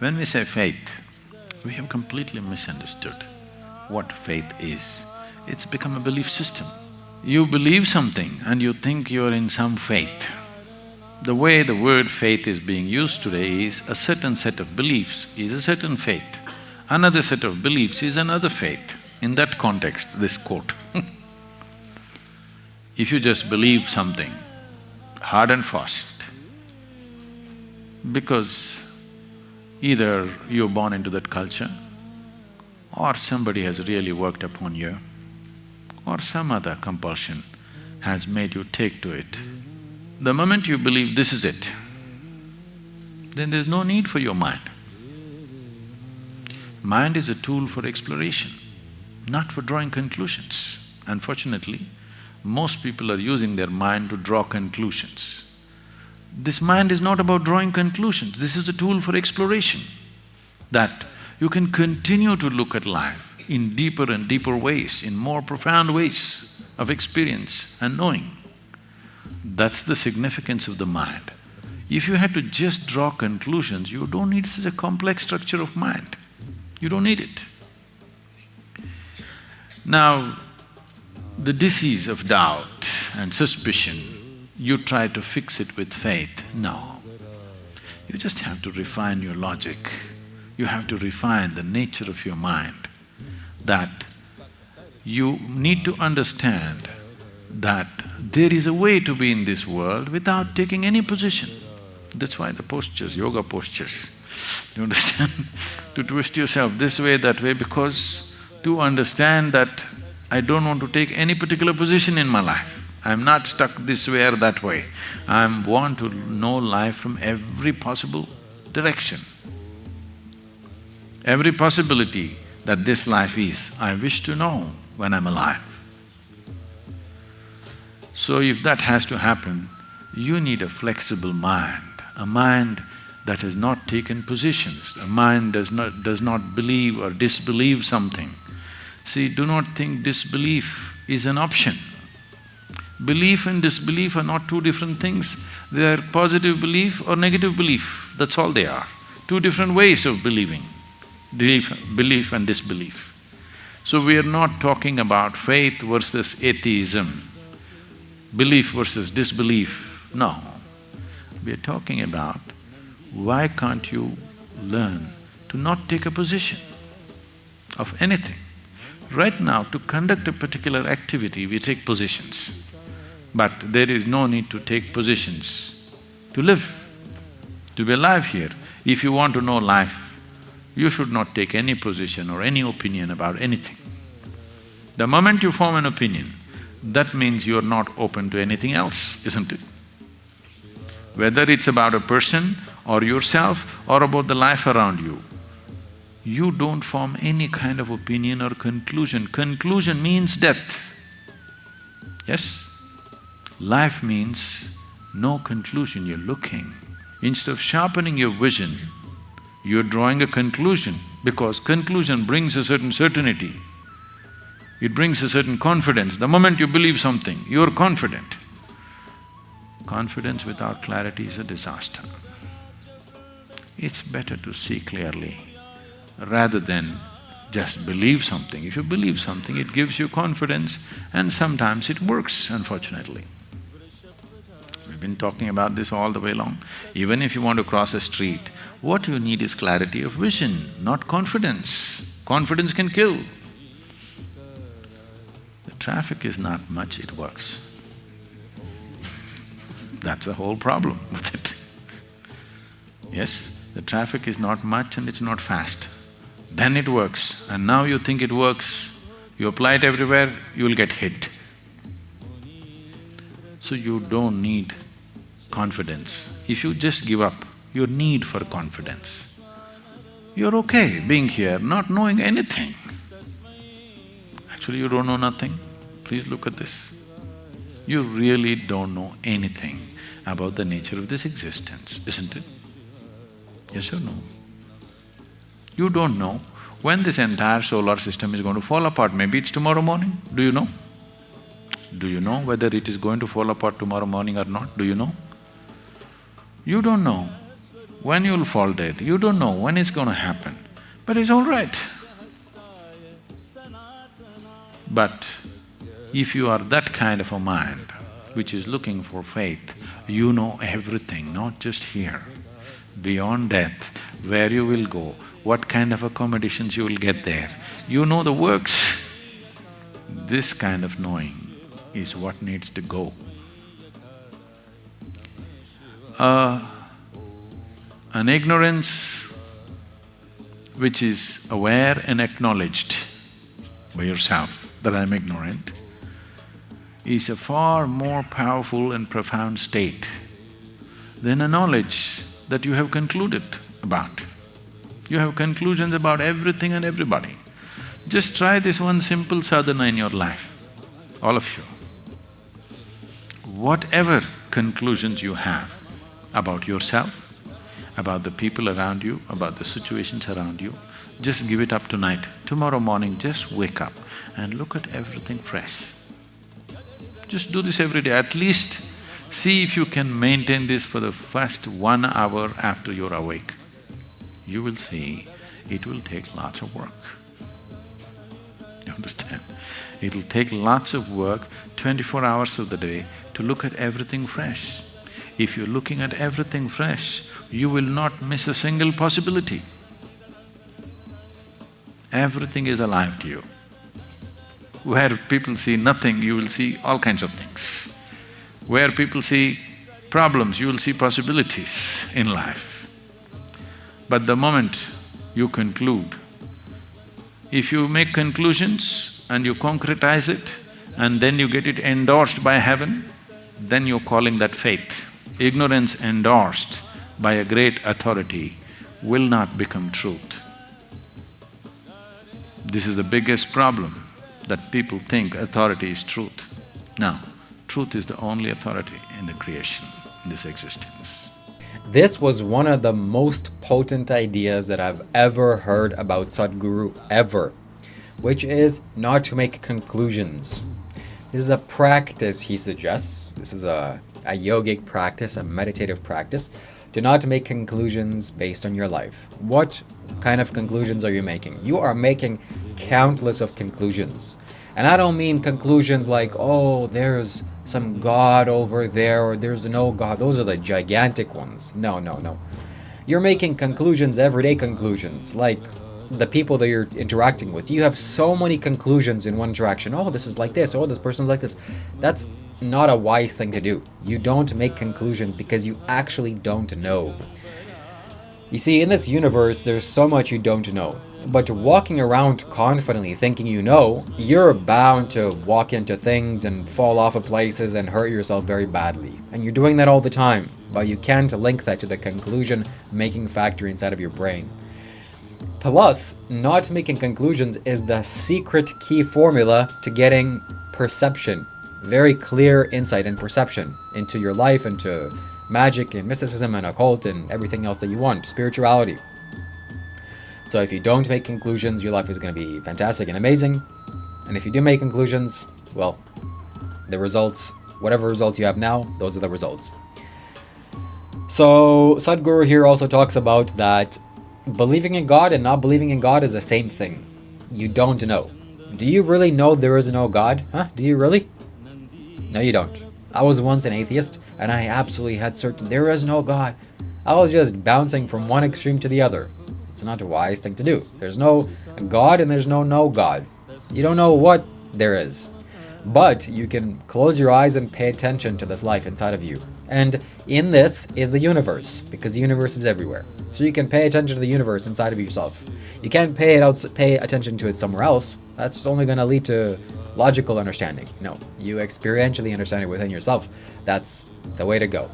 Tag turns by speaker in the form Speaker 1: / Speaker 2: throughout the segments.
Speaker 1: When we say faith, we have completely misunderstood what faith is. It's become a belief system. You believe something and you think you're in some faith. The way the word faith is being used today is a certain set of beliefs is a certain faith, another set of beliefs is another faith. In that context, this quote if you just believe something hard and fast, because either you're born into that culture, or somebody has really worked upon you, or some other compulsion has made you take to it. The moment you believe this is it, then there's no need for your mind. Mind is a tool for exploration, not for drawing conclusions. Unfortunately, most people are using their mind to draw conclusions. This mind is not about drawing conclusions, this is a tool for exploration, that you can continue to look at life in deeper and deeper ways, in more profound ways of experience and knowing. That's the significance of the mind. If you had to just draw conclusions, you don't need such a complex structure of mind. You don't need it. Now, the disease of doubt and suspicion, you try to fix it with faith. No. You just have to refine your logic. You have to refine the nature of your mind, that you need to understand that there is a way to be in this world without taking any position. That's why the postures, yoga postures, you understand? To twist yourself this way, that way, because to understand that I don't want to take any particular position in my life. I'm not stuck this way or that way. I want to know life from every possible direction. Every possibility that this life is, I wish to know when I'm alive. So if that has to happen, you need a flexible mind, a mind that has not taken positions, a mind does not believe or disbelieve something. See, do not think disbelief is an option. Belief and disbelief are not two different things. They are positive belief or negative belief, that's all they are. Two different ways of believing, belief and disbelief. So we are not talking about faith versus atheism, belief versus disbelief, no. We are talking about why can't you learn to not take a position of anything. Right now, to conduct a particular activity, we take positions, but there is no need to take positions to live, to be alive here. If you want to know life, you should not take any position or any opinion about anything. The moment you form an opinion, that means you're not open to anything else, isn't it? Whether it's about a person or yourself or about the life around you, you don't form any kind of opinion or conclusion. Conclusion means death. Yes? Life means no conclusion, you're looking. Instead of sharpening your vision, you're drawing a conclusion, because conclusion brings a certain certainty. It brings a certain confidence. The moment you believe something, you're confident. Confidence without clarity is a disaster. It's better to see clearly rather than just believe something. If you believe something, it gives you confidence, and sometimes it works, unfortunately. We've been talking about this all the way along. Even if you want to cross a street, what you need is clarity of vision, not confidence. Confidence can kill. The traffic is not much, it works. That's the whole problem with it. Yes, the traffic is not much and it's not fast. Then it works, and now you think it works, you apply it everywhere, you will get hit. So you don't need confidence. If you just give up your need for confidence, you're okay being here, not knowing anything. Actually, you don't know nothing. Please look at this. You really don't know anything about the nature of this existence, isn't it? Yes or no? You don't know when this entire solar system is going to fall apart. Maybe it's tomorrow morning. Do you know? Do you know whether it is going to fall apart tomorrow morning or not? Do you know? You don't know. when you'll fall dead. You don't know when it's going to happen, but it's all right. But if you are that kind of a mind which is looking for faith, you know everything, not just here. Beyond death, where you will go, what kind of accommodations you will get there, you know the works. This kind of knowing is what needs to go. An ignorance which is aware and acknowledged by yourself that I'm ignorant is a far more powerful and profound state than a knowledge that you have concluded about. You have conclusions about everything and everybody. Just try this one simple sadhana in your life, all of you. Whatever conclusions you have about yourself, about the people around you, about the situations around you, just give it up tonight. Tomorrow morning, just wake up and look at everything fresh. Just do this every day, at least see if you can maintain this for the first 1 hour after you're awake. You will see it will take lots of work. You understand? It'll take lots of work, 24 hours of the day, to look at everything fresh. If you're looking at everything fresh, you will not miss a single possibility. Everything is alive to you. Where people see nothing, you will see all kinds of things. Where people see problems, you will see possibilities in life. But the moment you conclude, if you make conclusions and you concretize it and then you get it endorsed by heaven, then you're calling that faith. Ignorance endorsed by a great authority will not become truth. This is the biggest problem, that people think authority is truth. No, truth is the only authority in the creation, in this existence.
Speaker 2: This was one of the most potent ideas that I've ever heard about Sadhguru, ever, which is not to make conclusions. This is a practice he suggests. This is a yogic practice, a meditative practice. Do not make conclusions based on your life. What kind of conclusions are you making? You are making countless of conclusions. And I don't mean conclusions like, oh, there's some God over there, or there's no God. Those are the gigantic ones. No, no, no. You're making conclusions, everyday conclusions, like the people that you're interacting with. You have so many conclusions in one interaction. Oh, this is like this. Oh, this person's like this. That's not a wise thing to do. You don't make conclusions because you actually don't know. You see, in this universe, there's so much you don't know. But walking around confidently thinking you know, you're bound to walk into things and fall off of places and hurt yourself very badly. And you're doing that all the time, but you can't link that to the conclusion-making factory inside of your brain. Plus, not making conclusions is the secret key formula to getting perception. Very clear insight and perception into your life, into magic and mysticism and occult and everything else that you want, spirituality. So if you don't make conclusions, your life is going to be fantastic and amazing. And if you do make conclusions, well, the results, whatever results you have now, those are the results. So Sadhguru here also talks about that believing in God and not believing in God is the same thing. You don't know. Do you really know there is no God? Huh? Do you really? No, you don't. I was once an atheist, and I absolutely had certain there is no God. I was just bouncing from one extreme to the other. It's not a wise thing to do. There's no God and there's no God. You don't know what there is. But you can close your eyes and pay attention to this life inside of you. And in this is the universe, because the universe is everywhere. So you can pay attention to the universe inside of yourself. You can't pay attention to it somewhere else. That's only going to lead to logical understanding. No, you experientially understand it within yourself. That's the way to go.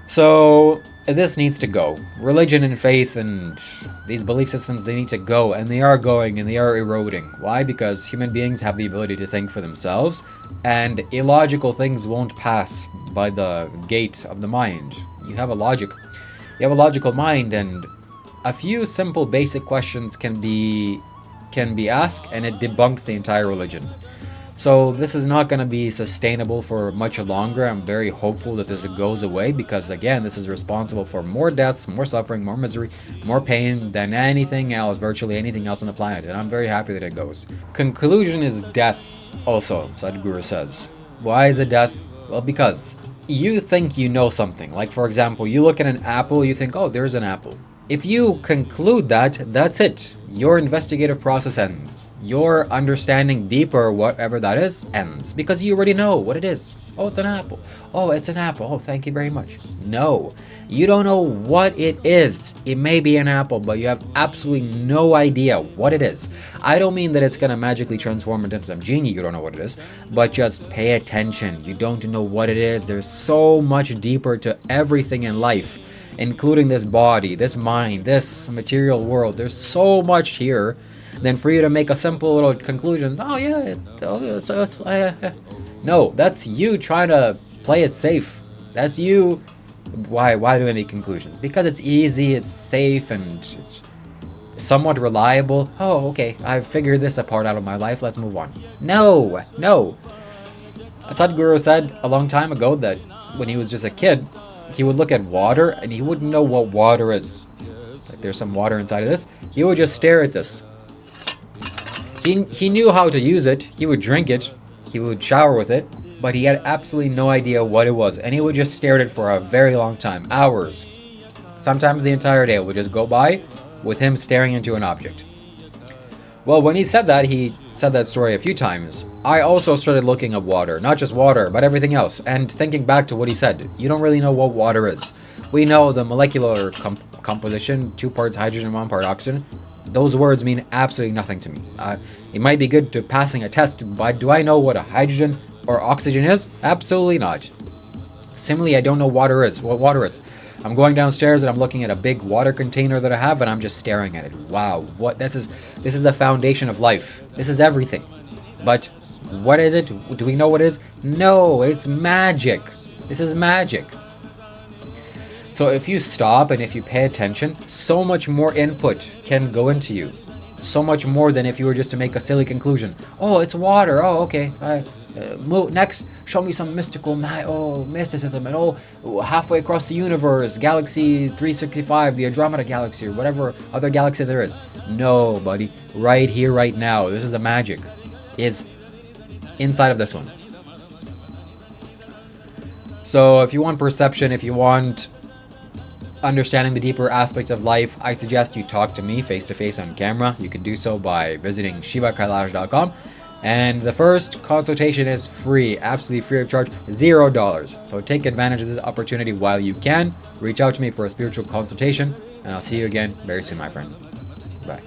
Speaker 2: So this needs to go. Religion and faith and these belief systems, they need to go, and they are going and they are eroding. Why? Because human beings have the ability to think for themselves, and illogical things won't pass by the gate of the mind. You have a logical mind, and a few simple basic questions can be asked, and it debunks the entire religion. So this is not going to be sustainable for much longer. I'm very hopeful that this goes away because, again, this is responsible for more deaths, more suffering, more misery, more pain than anything else, virtually anything else on the planet. And I'm very happy that it goes. Conclusion is death also, Sadhguru says. Why is it death? Well, because you think you know something. Like, for example, you look at an apple, you think, oh, there's an apple. If you conclude that, that's it. Your investigative process ends. Your understanding deeper, whatever that is, ends. Because you already know what it is. Oh, it's an apple. Oh, it's an apple. Oh, thank you very much. No. You don't know what it is. It may be an apple, but you have absolutely no idea what it is. I don't mean that it's going to magically transform into some genie. You don't know what it is. But just pay attention. You don't know what it is. There's so much deeper to everything in life, including this body, this mind, this material world. There's so much here than for you to make a simple little conclusion. Oh yeah, no, that's you trying to play it safe. That's you. Why do I make conclusions? Because it's easy, it's safe, and it's somewhat reliable. Oh, okay, I've figured this part out of my life. Let's move on. No. Sadhguru said a long time ago that when he was just a kid, he would look at water and he wouldn't know what water is. Like, there's some water inside of this. He would just stare at this. He knew how to use it. He would drink it. He would shower with it. But he had absolutely no idea what it was. And he would just stare at it for a very long time. Hours. Sometimes the entire day would just go by with him staring into an object. Well, when he said that story a few times. I also started looking at water. Not just water, but everything else. And thinking back to what he said. You don't really know what water is. We know the molecular composition. 2 parts hydrogen, 1 part oxygen. Those words mean absolutely nothing to me. It might be good to passing a test, but do I know what a hydrogen or oxygen is? Absolutely not. Similarly, I don't know what water is. I'm going downstairs and I'm looking at a big water container that I have and I'm just staring at it. Wow, this is the foundation of life. This is everything. But what is it? Do we know what it is? No, it's magic. This is magic. So if you stop and if you pay attention, so much more input can go into you. So much more than if you were just to make a silly conclusion. Oh, it's water. Oh, okay. Next, show me some mysticism, and halfway across the universe, Galaxy 365, the Andromeda Galaxy, or whatever other galaxy there is. No, buddy. Right here, right now. This is the magic. Is inside of this one. So if you want perception, if you want understanding the deeper aspects of life, I suggest you talk to me face-to-face on camera. You can do so by visiting shivakailash.com. And the first consultation is free, absolutely free of charge, $0. So take advantage of this opportunity while you can. Reach out to me for a spiritual consultation, and I'll see you again very soon, my friend. Bye.